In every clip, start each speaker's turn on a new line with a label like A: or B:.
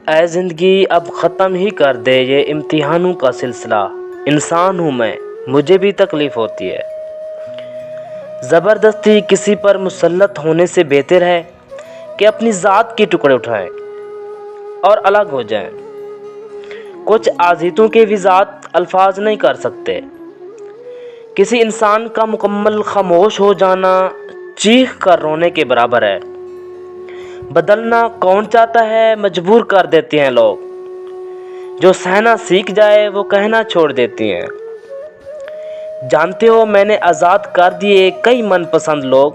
A: اے زندگی اب ختم ہی کر دے یہ امتحانوں کا سلسلہ، انسان ہوں میں، مجھے بھی تکلیف ہوتی ہے۔ زبردستی کسی پر مسلط ہونے سے بہتر ہے کہ اپنی ذات کے ٹکڑے اٹھائیں اور الگ ہو جائیں۔ کچھ اذیتوں کے بھی ذات الفاظ نہیں کر سکتے۔ کسی انسان کا مکمل خاموش ہو جانا چیخ کر رونے کے برابر ہے۔ بدلنا کون چاہتا ہے، مجبور کر دیتے ہیں لوگ۔ جو سہنا سیکھ جائے وہ کہنا چھوڑ دیتی ہیں۔ جانتے ہو میں نے آزاد کر دیے کئی من پسند لوگ،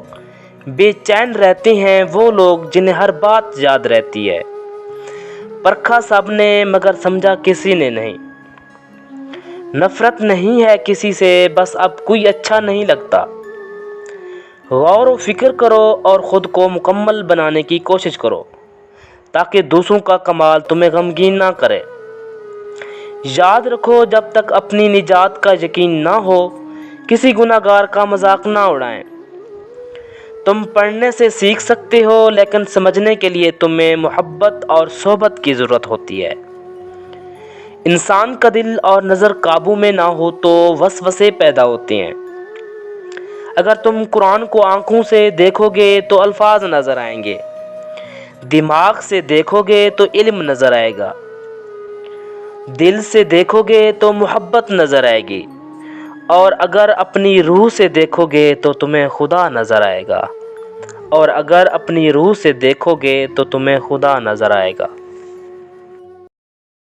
A: بے چین رہتے ہیں وہ لوگ جنہیں ہر بات یاد رہتی ہے۔ پرکھا سب نے مگر سمجھا کسی نے نہیں۔ نفرت نہیں ہے کسی سے، بس اب کوئی اچھا نہیں لگتا۔ غور و فکر کرو اور خود کو مکمل بنانے کی کوشش کرو تاکہ دوسروں کا کمال تمہیں غمگین نہ کرے۔ یاد رکھو جب تک اپنی نجات کا یقین نہ ہو کسی گناہگار کا مذاق نہ اڑائیں۔ تم پڑھنے سے سیکھ سکتے ہو لیکن سمجھنے کے لیے تمہیں محبت اور صحبت کی ضرورت ہوتی ہے۔ انسان کا دل اور نظر قابو میں نہ ہو تو وسوسے پیدا ہوتے ہیں۔ اگر تم قرآن کو آنکھوں سے دیکھو گے تو الفاظ نظر آئیں گے، دماغ سے دیکھو گے تو علم نظر آئے گا، دل سے دیکھو گے تو محبت نظر آئے گی، اور اگر اپنی روح سے دیکھو گے تو تمہیں خدا نظر آئے گا، اور اگر اپنی روح سے دیکھو گے تو تمہیں خدا نظر آئے گا۔